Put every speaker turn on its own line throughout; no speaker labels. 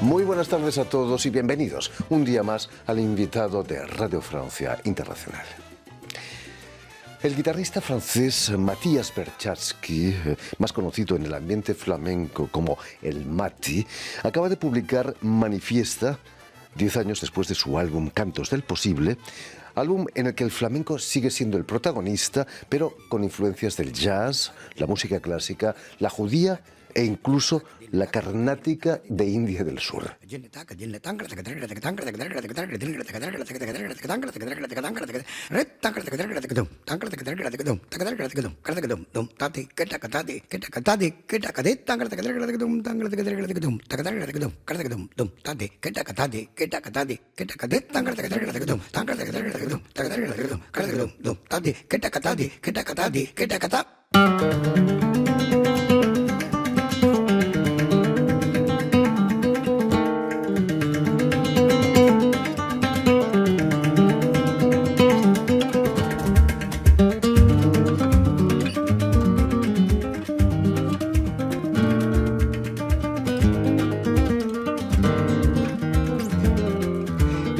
Muy buenas tardes a todos y bienvenidos un día más al invitado de Radio Francia Internacional. El guitarrista francés Matías Berchavsky, más conocido en el ambiente flamenco como el Mati, acaba de publicar Manifiesta, 10 años después de su álbum Cantos del Posible, álbum en el que el flamenco sigue siendo el protagonista, pero con influencias del jazz, la música clásica, la judía e incluso la carnática de India del Sur.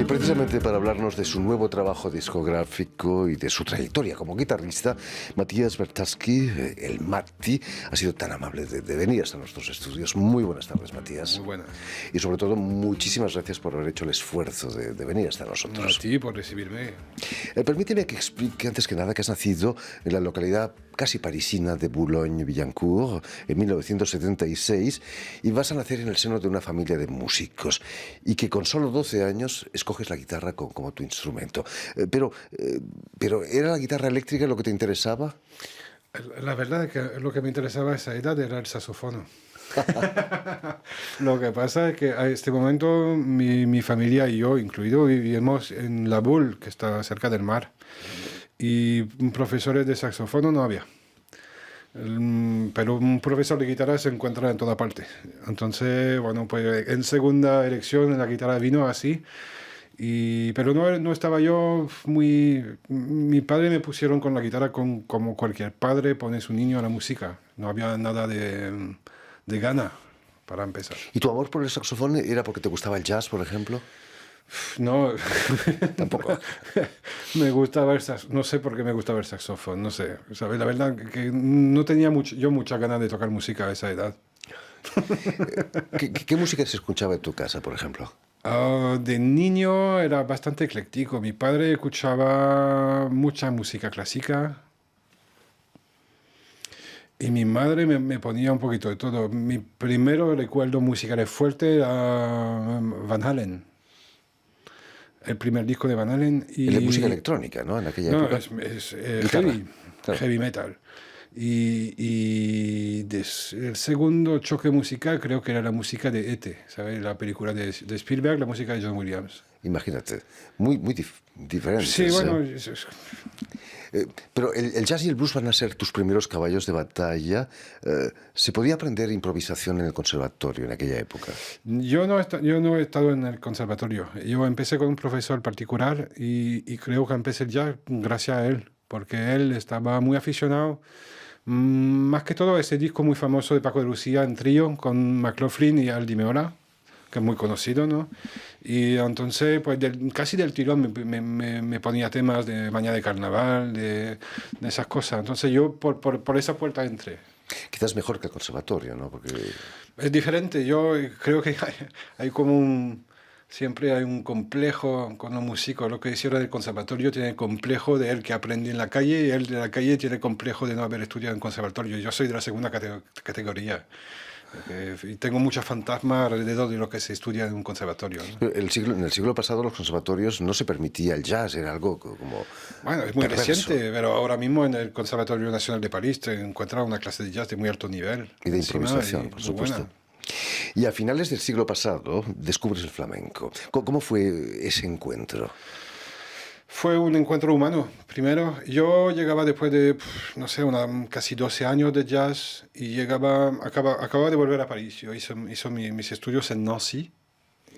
Precisamente para hablarnos de su nuevo trabajo discográfico y de su trayectoria como guitarrista, Matías Berchavsky, el Mati, ha sido tan amable de venir hasta nuestros estudios. Muy buenas tardes, Matías.
Muy buenas.
Y sobre todo, muchísimas gracias por haber hecho el esfuerzo de venir hasta nosotros.
A ti por recibirme.
Permíteme que explique antes que nada que has nacido en la localidad casi parisina de Boulogne-Billancourt en 1976 y vas a nacer en el seno de una familia de músicos y que con solo 12 años escoges la guitarra como tu instrumento. Pero ¿era la guitarra eléctrica lo que te interesaba?
La verdad es que lo que me interesaba a esa edad era el saxofón. Lo que pasa es que a este momento mi familia y yo, incluido, vivíamos en La Boule, que está cerca del mar. Y profesores de saxofón no había. Pero un profesor de guitarra se encuentra en toda parte. Entonces, bueno, pues en segunda elección la guitarra vino así. Pero no estaba yo muy... Mi padre me pusieron con la guitarra como cualquier padre pone a su niño a la música. No había nada de gana para empezar.
¿Y tu amor por el saxofón era porque te gustaba el jazz, por ejemplo?
No,
tampoco.
Me gustaba no sé por qué me gustaba el saxofón, no sé. ¿Sabes? La verdad que no tenía muchas ganas de tocar música a esa edad.
¿Qué música se escuchaba en tu casa, por ejemplo?
De niño era bastante ecléctico. Mi padre escuchaba mucha música clásica y mi madre me ponía un poquito de todo. Mi primero recuerdo musical fuerte era Van Halen. El primer disco de Van Halen.
Y la música electrónica, ¿no? En aquella época.
Es heavy, claro. Heavy metal. Y el segundo choque musical creo que era la música de E.T., ¿sabes? La película de Spielberg, la música de John Williams.
Imagínate, muy diferentes.
Sí, bueno...
Pero el jazz y el blues van a ser tus primeros caballos de batalla. ¿Se podía aprender improvisación en el conservatorio en aquella época?
Yo no he estado en el conservatorio. Yo empecé con un profesor particular y creo que empecé el jazz gracias a él, porque él estaba muy aficionado. Más que todo ese disco muy famoso de Paco de Lucía en trío con McLaughlin y Al Di Meola, que es muy conocido, ¿no? Y entonces, pues casi del tirón me ponía temas de Mañana de Carnaval, de esas cosas. Entonces yo por esa puerta entré.
Quizás mejor que el conservatorio, ¿no? Porque...
Es diferente. Yo creo que hay como siempre hay un complejo con los músicos. Lo que hicieron del conservatorio tiene el complejo de él que aprende en la calle y él de la calle tiene el complejo de no haber estudiado en conservatorio. Yo soy de la segunda categoría. Y tengo muchos fantasmas alrededor de lo que se estudia en un conservatorio, ¿no?
En el siglo pasado los conservatorios no se permitía el jazz, era algo como...
Bueno, es muy
perverso.
reciente, pero ahora mismo en el Conservatorio Nacional de París te encuentras una clase de jazz de muy alto nivel.
Y de improvisación, por supuesto.
Buena.
Y a finales del siglo pasado descubres el flamenco. ¿Cómo fue ese encuentro?
Fue un encuentro humano. Primero, yo llegaba después de, no sé, casi 12 años de jazz y acababa de volver a París. Yo hice mis estudios en Nancy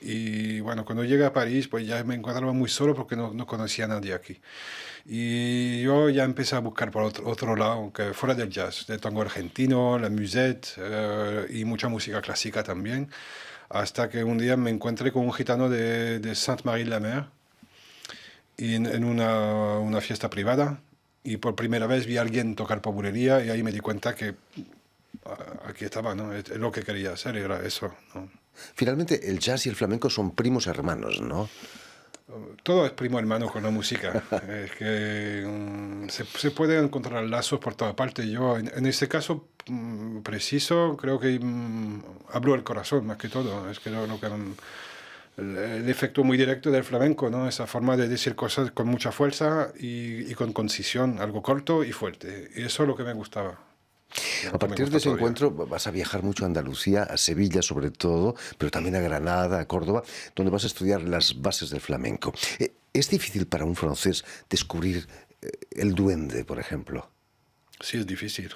y bueno, cuando llegué a París pues ya me encontraba muy solo porque no conocía a nadie aquí. Y yo ya empecé a buscar por otro lado, aunque fuera del jazz, del tango argentino, la musette y mucha música clásica también. hasta que un día me encontré con un gitano de Sainte-Marie-de-la-Mer y en una fiesta privada, y por primera vez vi a alguien tocar bulería y ahí me di cuenta que aquí estaba, ¿no? Es lo que quería hacer, era eso, ¿no?
Finalmente, el jazz y el flamenco son primos hermanos, ¿no?
Todo es primo hermano con la música. Es que se puede encontrar lazos por toda parte. Yo, en este caso preciso, creo que hablo el corazón más que todo. Es que lo que el efecto muy directo del flamenco, ¿no? Esa forma de decir cosas con mucha fuerza y con concisión, algo corto y fuerte. Y eso es lo que me gustaba.
A partir de ese encuentro vas a viajar mucho a Andalucía, a Sevilla sobre todo, pero también a Granada, a Córdoba, donde vas a estudiar las bases del flamenco. ¿Es difícil para un francés descubrir el duende, por ejemplo?
Sí, es difícil.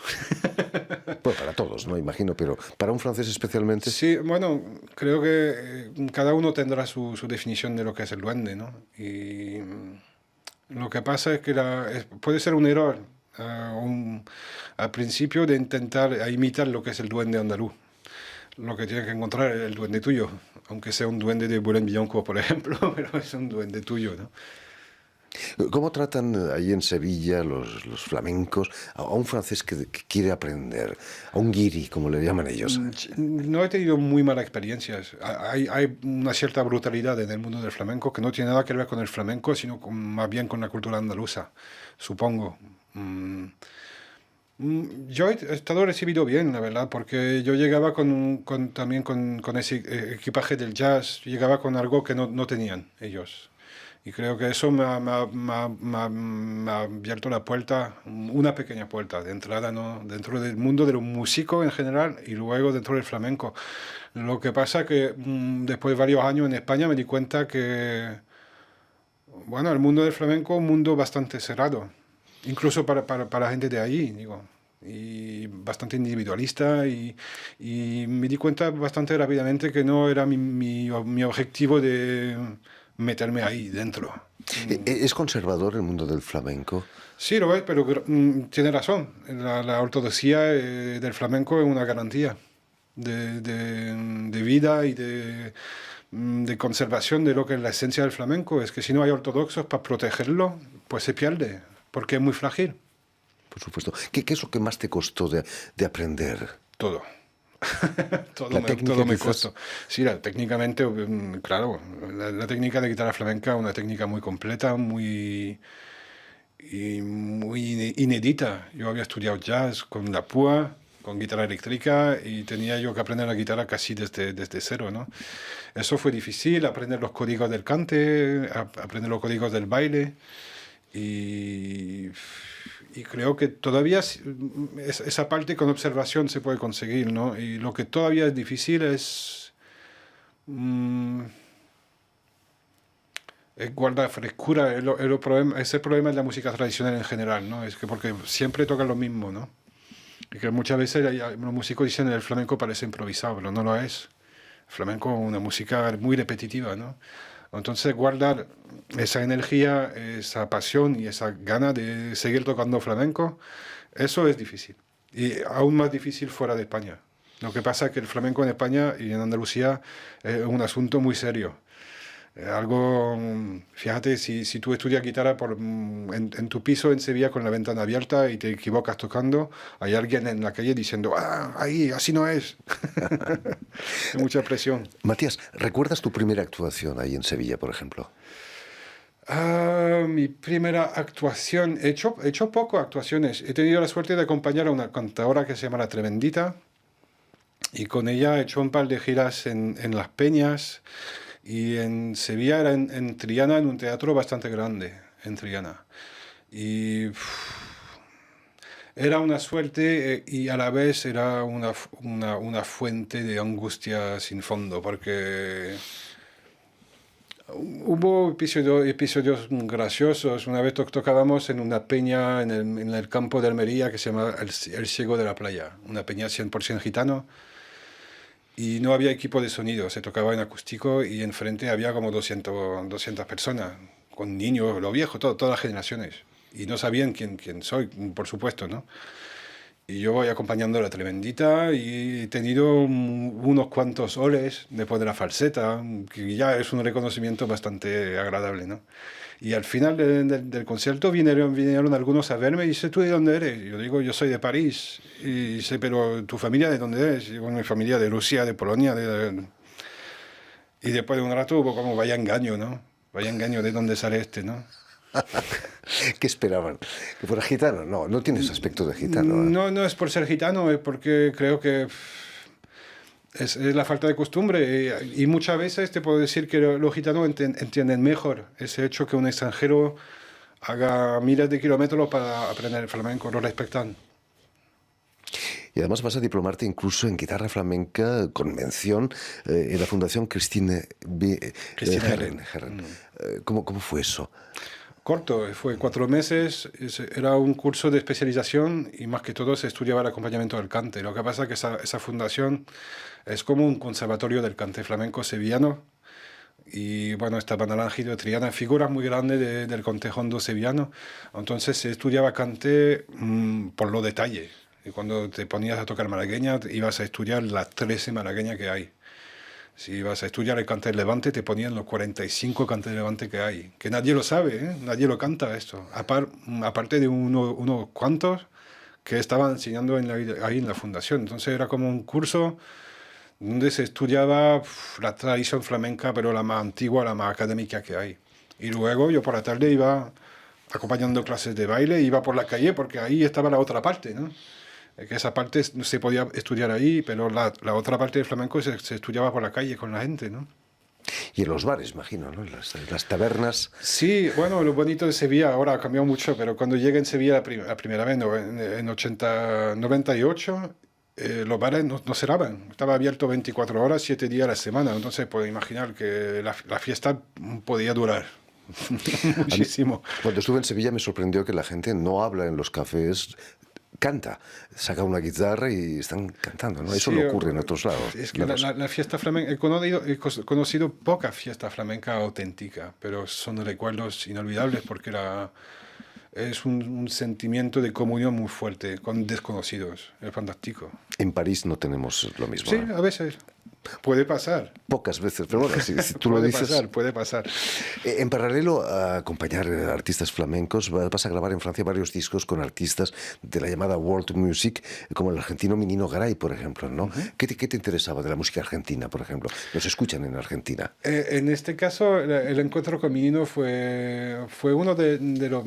Bueno, para todos, ¿no? Imagino, pero para un francés especialmente.
Sí, bueno, creo que cada uno tendrá su definición de lo que es el duende, ¿no? Y lo que pasa es que puede ser un error al principio de intentar imitar lo que es el duende andaluz. Lo que tienes que encontrar es el duende tuyo, aunque sea un duende de Boulogne-Billancourt, por ejemplo, pero es un duende tuyo, ¿no?
¿Cómo tratan ahí en Sevilla los flamencos a un francés que quiere aprender, a un guiri, como le llaman ellos?
No he tenido muy malas experiencias. Hay una cierta brutalidad en el mundo del flamenco que no tiene nada que ver con el flamenco, sino más bien con la cultura andaluza, supongo. Yo he estado recibido bien, la verdad, porque yo llegaba también con ese equipaje del jazz, llegaba con algo que no tenían ellos. Y creo que eso me ha abierto la puerta, una pequeña puerta de entrada, ¿no? Dentro del mundo de los músicos en general y luego dentro del flamenco. Lo que pasa que después de varios años en España me di cuenta que, bueno, el mundo del flamenco es un mundo bastante cerrado, incluso para gente de ahí, digo, y bastante individualista, y me di cuenta bastante rápidamente que no era mi objetivo de meterme ahí dentro.
¿Es conservador el mundo del flamenco?
Sí, lo es, pero tiene razón. La ortodoxia del flamenco es una garantía de vida y de conservación de lo que es la esencia del flamenco. Es que si no hay ortodoxos para protegerlo, pues se pierde, porque es muy frágil.
Por supuesto. ¿Qué es lo que más te costó de aprender?
Todo. todo
La técnica
me
quizás.
costó. Sí, técnicamente, claro, la técnica de guitarra flamenca es una técnica muy completa, muy inédita. Yo había estudiado jazz con la púa, con guitarra eléctrica, y tenía yo que aprender la guitarra casi desde cero, ¿no? Eso fue difícil, aprender los códigos del cante, aprender los códigos del baile, y creo que todavía esa parte con observación se puede conseguir, ¿no? Y lo que todavía es difícil es guardar frescura. Es el problema de la música tradicional en general, ¿no? Es que porque siempre tocan lo mismo, ¿no? Y que muchas veces los músicos dicen que el flamenco parece improvisado, pero no lo es. El flamenco es una música muy repetitiva, ¿no? Entonces guardar esa energía, esa pasión y esa gana de seguir tocando flamenco, eso es difícil. Y aún más difícil fuera de España. Lo que pasa es que el flamenco en España y en Andalucía es un asunto muy serio. Algo, fíjate, si tú estudias guitarra en tu piso en Sevilla con la ventana abierta y te equivocas tocando, hay alguien en la calle diciendo, ahí, así no es. Hay mucha presión.
Matías, ¿recuerdas tu primera actuación ahí en Sevilla, por ejemplo?
Mi primera actuación, he hecho poco actuaciones. He tenido la suerte de acompañar a una cantadora que se llama La Tremendita, y con ella he hecho un par de giras en Las Peñas. Y en Sevilla era en Triana, en un teatro bastante grande, en Triana. Y era una suerte y a la vez era una fuente de angustia sin fondo, porque hubo episodios graciosos. Una vez tocábamos en una peña en el campo de Almería que se llama El Ciego de la Playa, una peña 100% gitano. Y no había equipo de sonido, se tocaba en acústico y enfrente había como 200 personas, con niños, lo viejo, todas las generaciones. Y no sabían quién soy, por supuesto, ¿no? Y yo voy acompañando a la tremendita y he tenido unos cuantos oles después de la falseta, que ya es un reconocimiento bastante agradable, ¿no? Y al final del concierto vinieron algunos a verme y dice, ¿tú de dónde eres? Yo digo, yo soy de París. Y dice, ¿pero tu familia de dónde es? Y digo, mi familia de Rusia, de Polonia. Y después de un rato hubo como, vaya engaño, ¿no? Vaya engaño, ¿de dónde sale este, no?
¿Qué esperaban? ¿Que fuera gitano? No, no tienes aspecto de gitano.
No, no es por ser gitano, es porque creo que es la falta de costumbre. Y muchas veces te puedo decir que los gitanos entienden mejor ese hecho que un extranjero haga miles de kilómetros para aprender el flamenco, lo respetan.
Y además vas a diplomarte incluso en guitarra flamenca con mención en la Fundación Christine Herren. ¿Cómo fue eso?
Corto, fue 4 meses, era un curso de especialización y más que todo se estudiaba el acompañamiento del cante. Lo que pasa es que esa fundación es como un conservatorio del cante flamenco sevillano y bueno, estaban Naranjito y Triana, figuras muy grandes del cante hondo sevillano. Entonces se estudiaba cante por los detalles. Y cuando te ponías a tocar malagueña ibas a estudiar las 13 malagueñas que hay. Si vas a estudiar el cante del Levante, te ponían los 45 cantes del Levante que hay. Que nadie lo sabe, ¿eh? Nadie lo canta esto. Aparte de unos cuantos que estaban enseñando ahí en la fundación. Entonces era como un curso donde se estudiaba la tradición flamenca, pero la más antigua, la más académica que hay. Y luego yo por la tarde iba acompañando clases de baile, iba por la calle porque ahí estaba la otra parte, ¿no? Que esa parte no se podía estudiar ahí, pero la otra parte del flamenco se estudiaba por la calle con la gente, ¿no?
Y en los bares, imagino, ¿no? Las tabernas.
Sí, bueno, lo bonito de Sevilla ahora ha cambiado mucho, pero cuando llegué en Sevilla la primera vez, ¿no? En 98, los bares no cerraban. Estaba abierto 24 horas, 7 días a la semana. Entonces, puedes imaginar que la fiesta podía durar muchísimo.
Cuando estuve en Sevilla me sorprendió que la gente no habla en los cafés, canta, saca una guitarra y están cantando, ¿no? Eso
Sí,
no ocurre en otros lados.
es que la fiesta flamenca, he conocido poca fiesta flamenca auténtica, pero son recuerdos inolvidables porque es un sentimiento de comunión muy fuerte con desconocidos, es fantástico.
En París no tenemos lo mismo.
Sí,
¿eh?
a veces. Puede pasar.
Pocas veces, pero bueno, si tú lo dices.
Puede pasar.
En paralelo a acompañar a artistas flamencos, vas a grabar en Francia varios discos con artistas de la llamada world music, como el argentino Minino Garay, por ejemplo, ¿no? Uh-huh. ¿Qué te interesaba de la música argentina, por ejemplo? ¿Los escuchan en Argentina?
En este caso, el encuentro con Minino fue uno de los...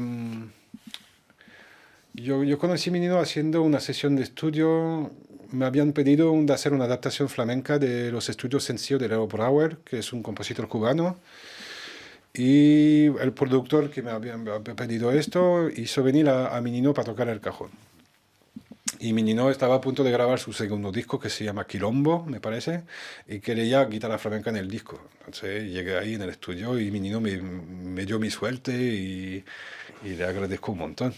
Yo conocí a Minino haciendo una sesión de estudio. Me habían pedido de hacer una adaptación flamenca de los estudios sencillos de Leo Brauer, que es un compositor cubano. Y el productor que me había pedido esto hizo venir a Minino para tocar el cajón. Y Minino estaba a punto de grabar su segundo disco, que se llama Quilombo, me parece, y quería guitarra flamenca en el disco. Entonces llegué ahí en el estudio y Minino me dio mi suerte y le agradezco un montón.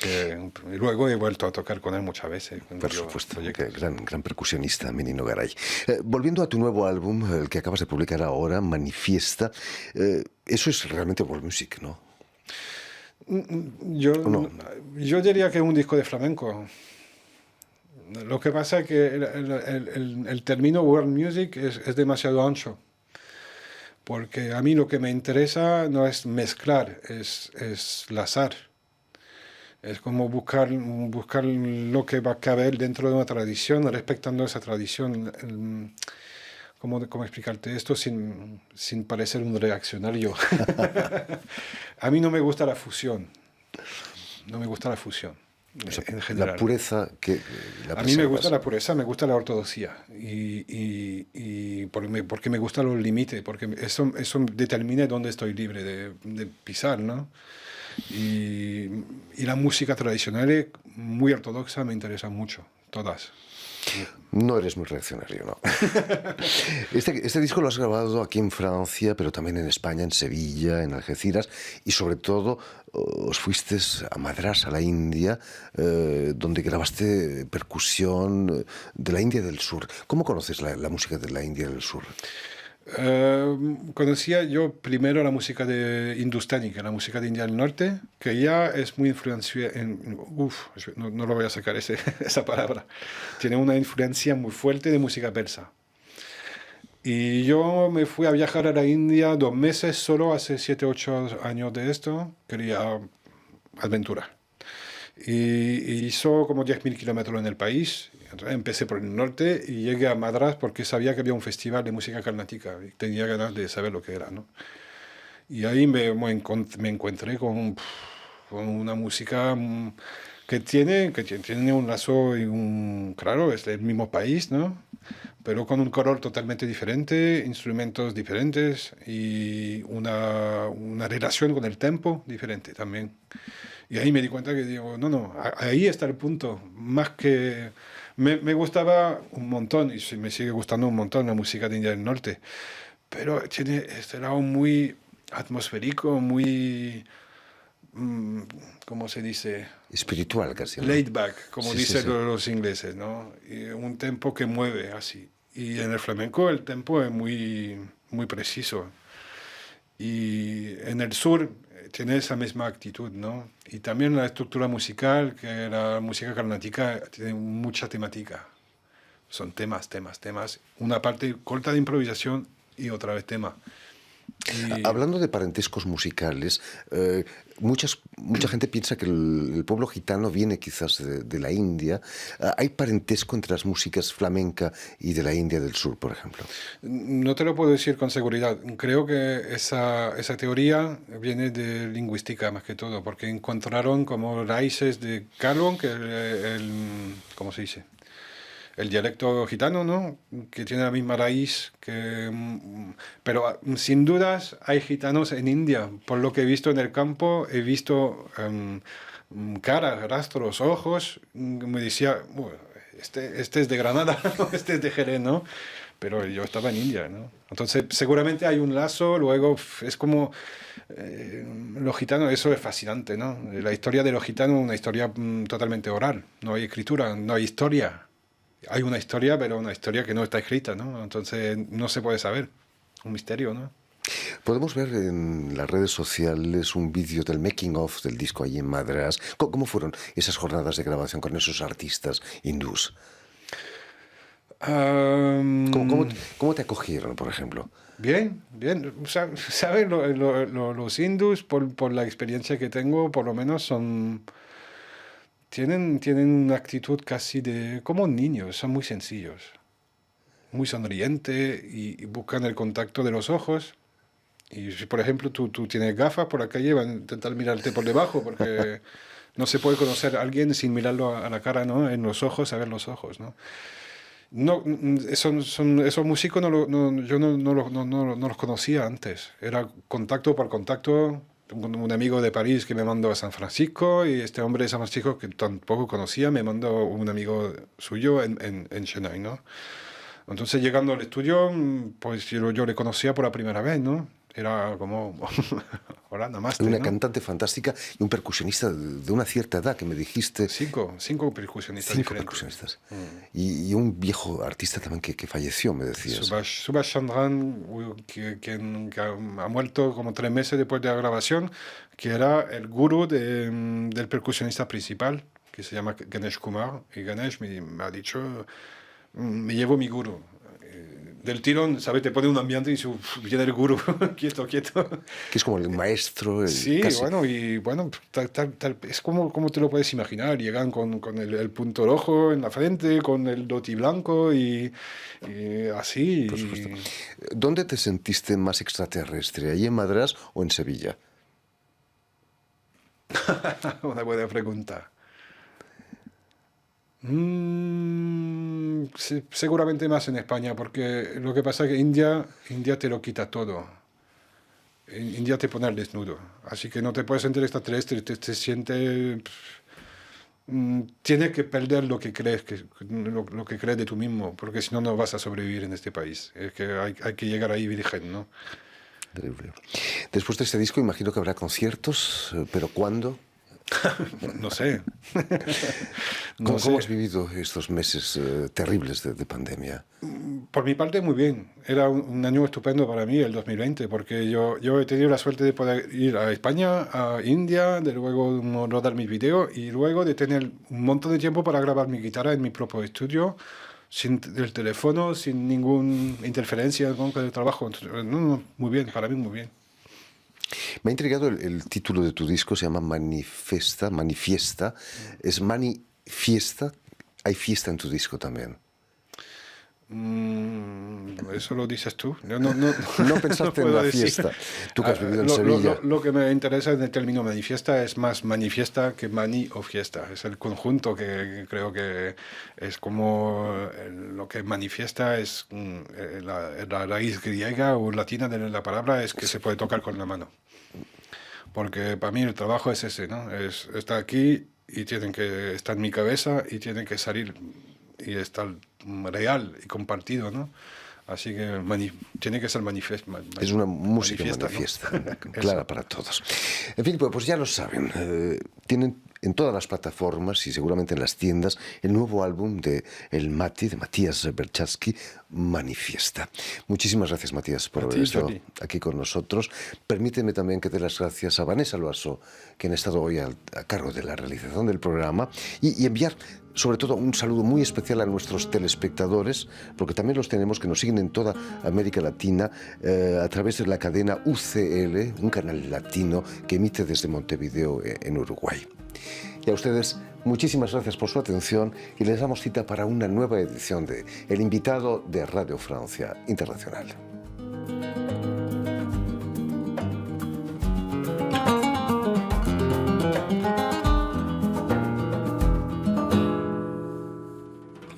Y luego he vuelto a tocar con él muchas veces.
Por supuesto, gran percusionista, Minino Garay. Volviendo a tu nuevo álbum, el que acabas de publicar ahora, Manifiesta, eso es realmente world music, ¿no?
Yo diría que es un disco de flamenco. Lo que pasa es que el término world music es demasiado ancho. Porque a mí lo que me interesa no es mezclar, es lazar. Es como buscar lo que va a caber dentro de una tradición, respetando esa tradición. ¿Cómo explicarte esto sin parecer un reaccionario? A mí no me gusta la fusión. No me gusta la fusión,
o sea,
en general.
La pureza que...
A mí me gusta la pureza, me gusta la ortodoxia. Porque me gustan los límites, porque eso determina dónde estoy libre de pisar, ¿no? Y la música tradicional muy ortodoxa me interesa mucho, todas.
No eres muy reaccionario, ¿no? Este disco lo has grabado aquí en Francia, pero también en España, en Sevilla, en Algeciras, y sobre todo os fuiste a Madrás, a la India, donde grabaste percusión de la India del Sur. ¿Cómo conoces la música de la India del Sur?
Conocía yo primero la música de hindustánica, la música de India del Norte, que ya es muy influenciada en... no lo voy a sacar esa palabra. Tiene una influencia muy fuerte de música persa. Y yo me fui a viajar a la India 2 meses solo, hace 7, 8 años de esto. Quería aventura. Y hizo como 10.000 kilómetros en el país. Entonces empecé por el norte y llegué a Madras porque sabía que había un festival de música carnática y tenía ganas de saber lo que era, ¿no? Y ahí me encontré con una música que tiene un lazo y claro, es el mismo país, ¿no? Pero con un color totalmente diferente, instrumentos diferentes y una relación con el tempo diferente también. Y ahí me di cuenta que digo, no, ahí está el punto. Más que... Me gustaba un montón, y me sigue gustando un montón la música de India del Norte, pero tiene este lado muy atmosférico, muy... ¿cómo se dice?
Espiritual casi, ¿no?
Laid back, como
Sí, sí,
dicen
sí.
los ingleses, ¿no? Y un tempo que mueve así. Y en el flamenco el tempo es muy, muy preciso. Y en el sur tiene esa misma actitud, ¿no? Y también la estructura musical, que la música carnática tiene mucha temática. Son temas, temas, temas. Una parte corta de improvisación y otra vez tema. Y
Hablando de parentescos musicales, mucha gente piensa que el pueblo gitano viene quizás de la India. ¿Hay parentesco entre las músicas flamenca y de la India del sur, por ejemplo?
no te lo puedo decir con seguridad. Creo que esa teoría viene de lingüística más que todo, porque encontraron como raíces de Calón, que es ¿cómo se dice? El dialecto gitano, ¿no? Que tiene la misma raíz que... pero sin dudas hay gitanos en India. Por lo que he visto en el campo, he visto caras, rastros, ojos. Me decía, "Bueno, este es de Granada, este es de Jerez, ¿no?" Pero yo estaba en India, ¿no? Entonces, seguramente hay un lazo, luego es como los gitanos, eso es fascinante, ¿no? La historia de los gitanos es una historia totalmente oral, no hay escritura, no hay historia. Hay una historia, pero una historia que no está escrita, ¿no? Entonces no se puede saber, un misterio, ¿no?
Podemos ver en las redes sociales un vídeo del making of del disco allí en Madras. ¿Cómo fueron esas jornadas de grabación con esos artistas hindús? ¿Cómo,
Am,
cómo te acogieron, por ejemplo?
bien, bien. ¿Sabes? Los hindús, por la experiencia que tengo, por lo menos tienen una actitud casi como niños, son muy sencillos, muy sonrientes y buscan el contacto de los ojos. Y si, por ejemplo, tú tienes gafas por la calle, van a intentar mirarte por debajo, porque no se puede conocer a alguien sin mirarlo a la cara, ¿no? En los ojos, a ver los ojos, ¿no? No, esos músicos yo no los conocía antes. Era contacto por contacto. Tengo un amigo de París que me mandó a San Francisco y este hombre de San Francisco que tampoco conocía me mandó un amigo suyo en Chennai, ¿no? Entonces llegando al estudio, pues yo le conocía por la primera vez, ¿no? Era como, hola, namaste,
Una
¿no?
cantante fantástica y un percusionista de una cierta edad que me dijiste.
Cinco percusionistas
5
diferentes.
percusionistas. Y un viejo artista también que falleció, me decías.
Subhash Chandran, que ha muerto como 3 meses después de la grabación, que era el gurú del percusionista principal, que se llama Ganesh Kumar. Y Ganesh me ha dicho, me llevo mi gurú. Del tirón, ¿sabes? Te pone un ambiente y dice, viene el gurú, quieto, quieto.
Que es como el maestro,
Sí,
casi.
bueno, es como te lo puedes imaginar. Llegan con el punto rojo en la frente, con el dhoti blanco y así.
Por supuesto. ¿Dónde te sentiste más extraterrestre? ¿Allí en Madras o en Sevilla?
Una buena pregunta. Seguramente más en España, porque lo que pasa es que India te lo quita todo. En India te pone al desnudo. Así que no te puedes sentir extraterrestre, te sientes... tienes que perder lo que crees, lo que crees de tú mismo, porque si no, no vas a sobrevivir en este país. Es que hay que llegar ahí virgen, ¿no?
Terrible. Después de este disco imagino que habrá conciertos, pero ¿cuándo?
No sé. No
¿Cómo
sé.
has vivido estos meses terribles de pandemia?
Por mi parte, muy bien. Era un año estupendo para mí, el 2020, porque yo he tenido la suerte de poder ir a España, a India, de luego rodar mis vídeos y luego de tener un montón de tiempo para grabar mi guitarra en mi propio estudio, sin el teléfono, sin ninguna interferencia con el trabajo. No, muy bien, para mí muy bien.
Me ha intrigado el título de tu disco, se llama Manifiesta. ¿Es Manifiesta? Hay fiesta en tu disco también.
Eso lo dices tú. Yo
No pensaste en
puedo
la
decir.
fiesta. Tú que has vivido en Sevilla.
Lo que me interesa en el término manifiesta es más manifiesta que mani o fiesta. Es el conjunto que creo que es como lo que manifiesta es la raíz griega o latina de la palabra es que se puede tocar con la mano. Porque para mí el trabajo es ese, ¿no? Está aquí y tienen que estar en mi cabeza y tienen que salir y estar real y compartido, ¿no? Así que tiene que ser manifiesto.
Es una música manifiesta,
¿no?
clara para todos. En fin, pues ya lo saben. Tienen en todas las plataformas y seguramente en las tiendas el nuevo álbum de El Mati, de Matías Berchavsky, Manifiesta. Muchísimas gracias, Matías, por haber estado aquí con nosotros. Permíteme también que dé las gracias a Vanessa Loaso, quien ha estado hoy a cargo de la realización del programa, y enviar sobre todo un saludo muy especial a nuestros telespectadores, porque también los tenemos que nos siguen en toda América Latina a través de la cadena UCL, un canal latino que emite desde Montevideo en Uruguay. Y a ustedes, muchísimas gracias por su atención y les damos cita para una nueva edición de El Invitado de Radio Francia Internacional.